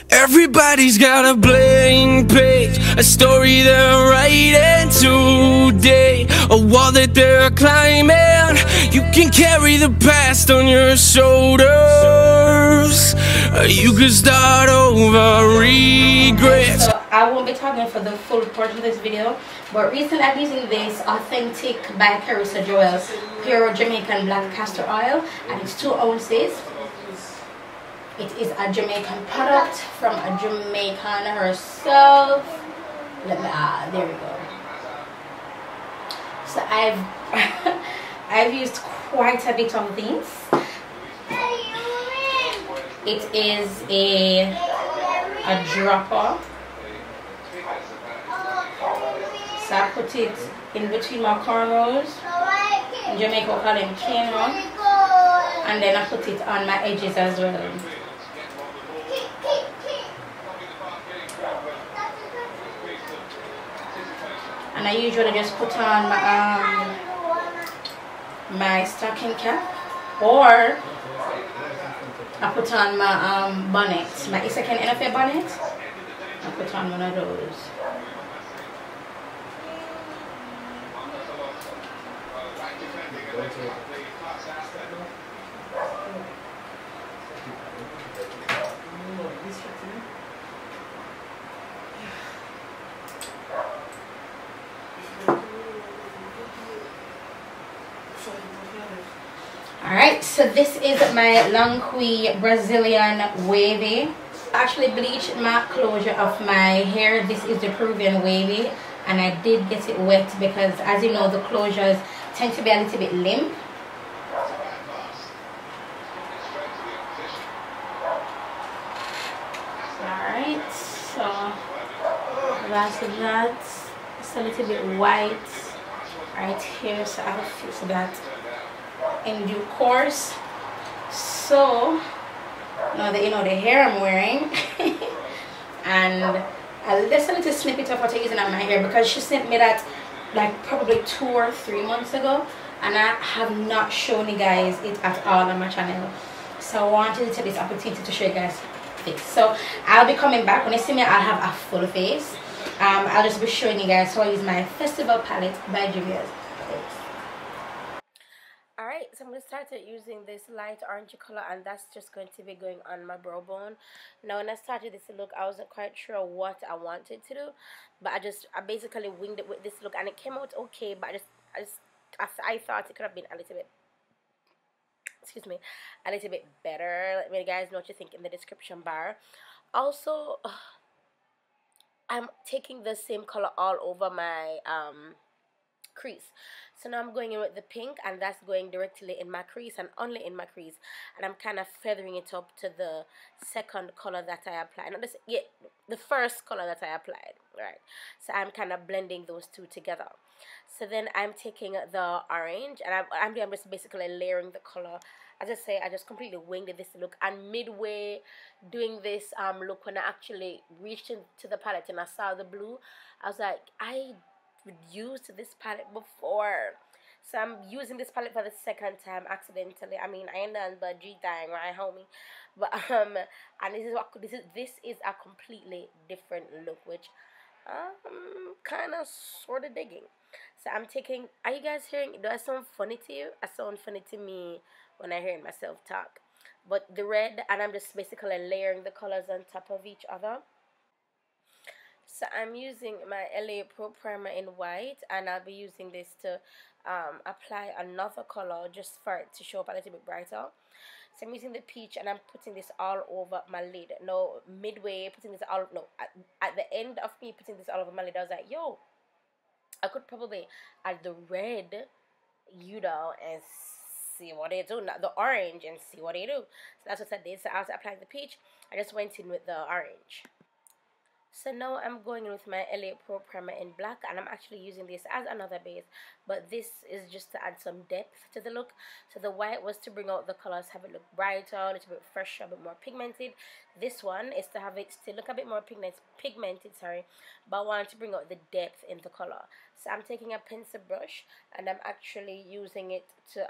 Everybody's got a blank page, a story they're writing today, a wall that they're climbing. You can carry the past on your shoulders. You can start over regrets. So I won't be talking for the full portion of this video, but recently I'm using this Authentic by Carissa Joel pure Jamaican black castor oil, and it's 2 ounces. It is a Jamaican product from a Jamaican herself. Let me there we go. So I've used quite a bit of these. It is a dropper. So I put it in between my cornrows. In Jamaica we call them cane, and then I put it on my edges as well. And I usually just put on my stocking cap, or I put on my bonnet, my second NFL bonnet. I put on one of those. Alright, so this is my LONGQI Brazilian Wavy. I actually bleached my closure of my hair. This is the Peruvian Wavy, and I did get it wet because, as you know, the closures tend to be a little bit limp. Alright, so that's that. It's a little bit white right here, so I'll fix that in due course. So now that you know the hair I'm wearing, and I'll just a little snippet of what I'm using on my hair, because she sent me that like probably 2 or 3 months ago, and I have not shown you guys it at all on my channel. So I wanted to take this opportunity to show you guys this. So I'll be coming back. When you see me, I'll have a full face. I'll just be showing you guys how I use my Festival palette by Juvia's. Alright, so I'm going to start using this light orange color, and that's just going to be going on my brow bone. Now when I started this look, I wasn't quite sure what I wanted to do, but I basically winged it with this look, and it came out okay, but I thought it could have been a little bit, excuse me, a little bit better. Let me guys know what you think in the description bar. Also, I'm taking the same color all over my crease. So now I'm going in with the pink, and that's going directly in my crease and only in my crease, and I'm kind of feathering it up to the second color that I applied. Not this, yeah, the first color that I applied. Right. So I'm kind of blending those two together. So then I'm taking the orange, and I'm just basically layering the color. As I say, I just completely winged this look, and midway doing this look, when I actually reached into the palette and I saw the blue, I was like, I used this palette before, so I'm using this palette for the second time accidentally. I mean, I ain't done but G thing, right, homie? But and this is a completely different look, which I'm kind of sort of digging. So I'm taking. Are you guys hearing? Do I sound funny to you? I sound funny to me when I hear myself talk. But the red, and I'm just basically layering the colors on top of each other. So I'm using my LA Pro Primer in white, and I'll be using this to apply another color just for it to show up a little bit brighter. So I'm using the peach, and I'm putting this all over my lid. No, midway putting this all, no, at the end of me putting this all over my lid, I was like, yo, I could probably add the red, you know, and see what they do, not the orange, and see what they do. So that's what I did. So after applying the peach, I just went in with the orange. So now I'm going in with my LA Pro Primer in black, and I'm actually using this as another base, but this is just to add some depth to the look. So the white was to bring out the colors, have it look brighter, a little bit fresher, a bit more pigmented. This one is to have it still look a bit more pigmented, sorry, but I want to bring out the depth in the color. So I'm taking a pencil brush, and I'm actually using it to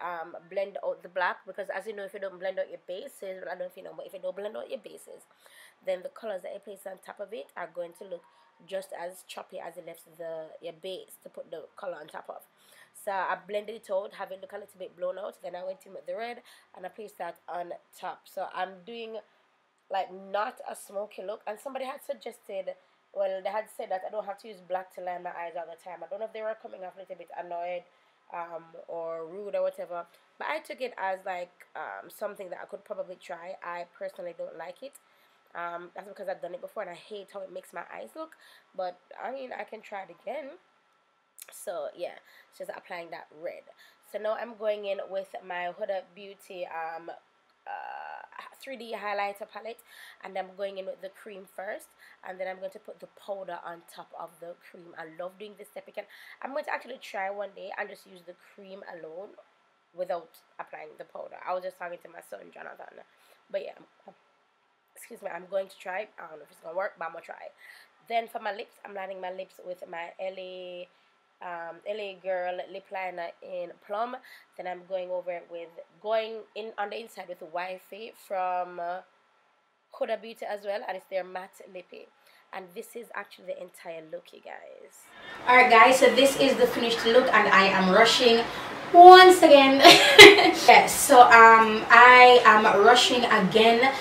blend out the black, because as you know, if you don't blend out your bases, well, I don't know if you know, but if you don't blend out your bases, then the colors that I place on top of it are going to look just as choppy as it left your base to put the color on top of. So I blended it out, have it look a little bit blown out. Then I went in with the red and I placed that on top. So I'm doing like not a smoky look. And somebody had suggested, well, they had said that I don't have to use black to line my eyes all the time. I don't know if they were coming off a little bit annoyed or rude or whatever, but I took it as like something that I could probably try. I personally don't like it. That's because I've done it before and I hate how it makes my eyes look, but I mean, I can try it again. So yeah, just applying that red. So now I'm going in with my Huda Beauty 3D highlighter palette, and I'm going in with the cream first, and then I'm going to put the powder on top of the cream. I love doing this step. I'm going to actually try one day and just use the cream alone without applying the powder. I was just talking to my son Jonathan, but yeah, excuse me, I'm going to try. I don't know if it's gonna work, but I'm gonna try. Then for my lips, I'm lining my lips with my LA Girl lip liner in Plum. Then I'm going in on the inside with the Wi-Fi from Huda Beauty as well, and it's their matte lippy. And this is actually the entire look, you guys. Alright guys, so this is the finished look, and I am rushing once again. Yes, so I am rushing again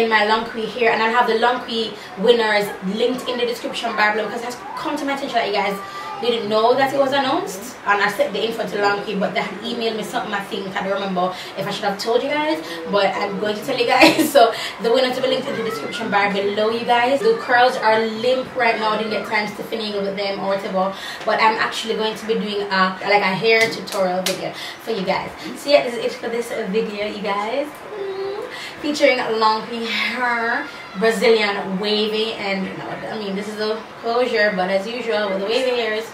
my LONGQI hair, and I'll have the LONGQI winners linked in the description bar below, because it has come to my attention that you guys didn't know that it was announced, and I sent the info to LONGQI, but they had emailed me something. I think I don't remember if I should have told you guys, but I'm going to tell you guys. So the winner to be linked in the description bar below, you guys. The curls are limp right now. I didn't get time to finagle with them or whatever, but I'm actually going to be doing like a hair tutorial video for you guys. So yeah, this is it for this video, you guys. Featuring LONGQI hair, Brazilian wavy, and you know, I mean, this is a closure, but as usual with the wavy hairs,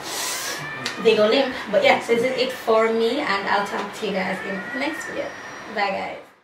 they go limp. But yeah, so this is it for me, and I'll talk to you guys in the next video. Bye guys.